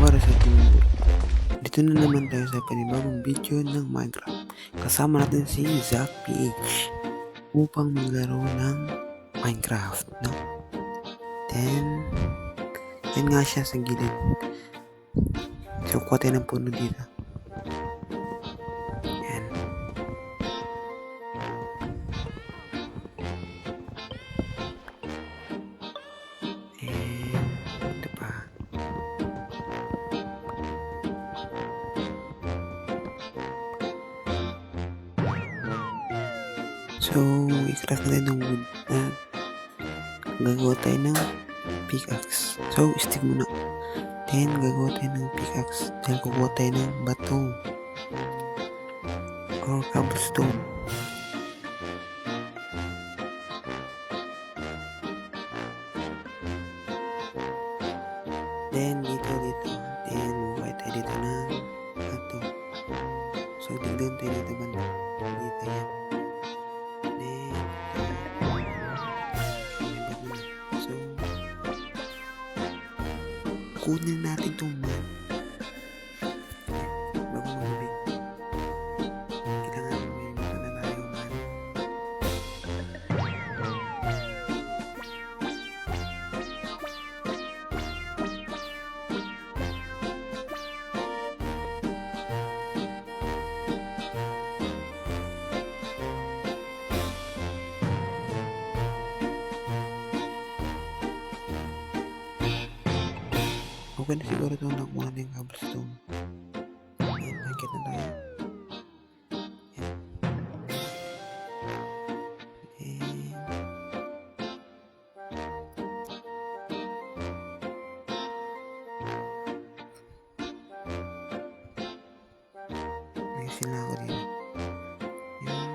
para sa tumbo. Dito na naman tayo sa panibagong video ng Minecraft. Kasama natin si Zach PH upang maglaro ng Minecraft, no? Then, yan nga siya sa gilid. So, kuha tayo ng puno dito. Yan. And, ito pa. So, i-craft natin ng wood na gagawa tayo ng pickaxe. So, stick muna. Then, gagawa tayo ng pickaxe. Then, kukuha tayo ng bato or cobblestone. Then, dito. Then, buhay tayo dito ng bato. So, tignan tayo dito banda. Dito yan. Then, so, kunin natin itong man. Bago magbig. Kailangan may ito na tayo man. Okay na siguro ito nakuha na yung cobblestone. Ayan, nakikita na tayo. Ayan. Nag-fill na ako dito. Ayan.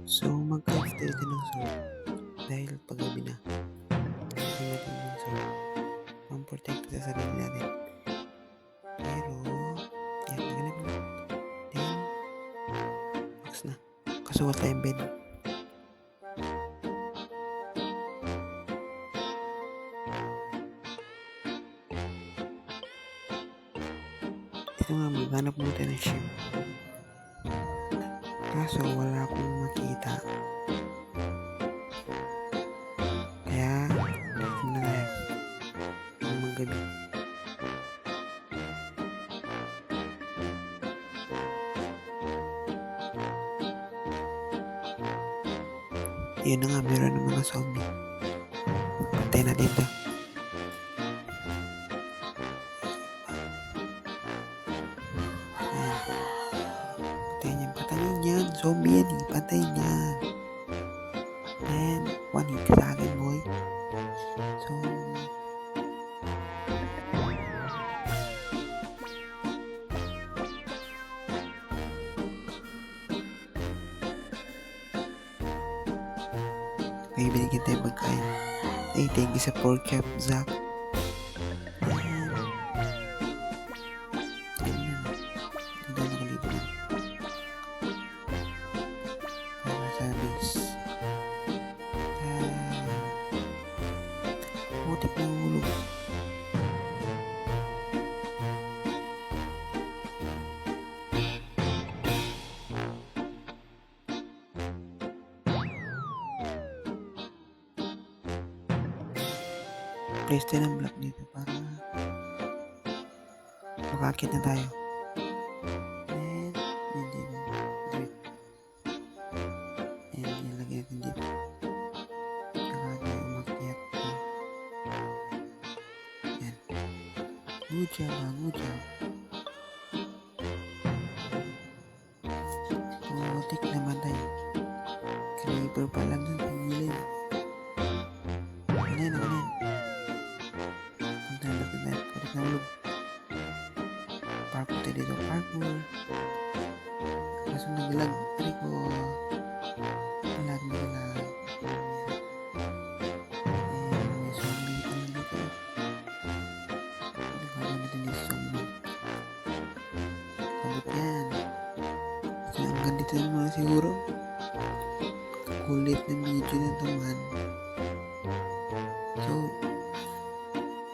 So, mag-craft tayo ng sword dahil paggabi na. Hindi natin yung sword. Pang-protect sa sarili natin. Pero, yan, naganap na. Then, box na. Kasuha tayong bed. Ito nga, maghanap muna tayo ng ship. Kaso wala akong makita. Kaya, dito na tayo. Ang magabi. Yun na nga, meron ng mga zombie. Patay natin ito. Patay niyan. Zombie yan eh. Patay niyan. And, one hit sa akin, boy. So, may binigyan tayo pagkain. Ay, thank you sa pork chop, Zach. Mag-place tayo ng block dito para makakit na tayo. And hindi na. Wait. And nilagay natin dito. Saka tayo umakyat. Yan. Good job, good job. Putik naman tayo. Creeper pa lang dun sa gilid. Ano yan? Punta na. Putik na ulog. Parkour tayo dito. Parkour. Kaso naglag. Pari ko. Nalag. May zombie pa lang dito. Nagagawa natin yung zombie. Kabot yan. So, hanggang dito na mga siguro. Kulit ng video na ito man. So,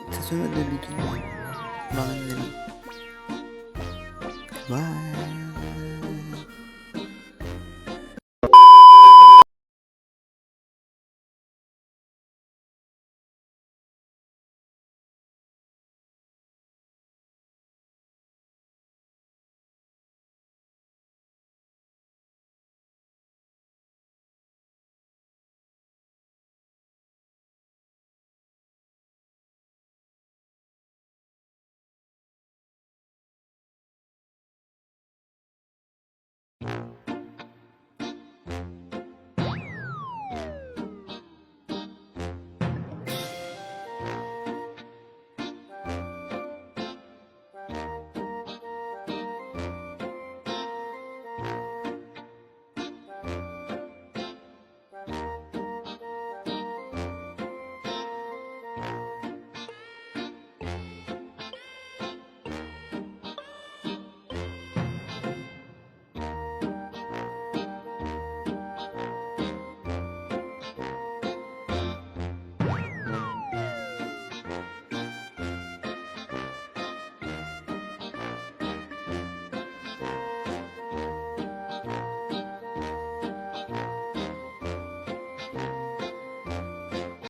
sa sunod na video naman, abangan nyo lang. Bye!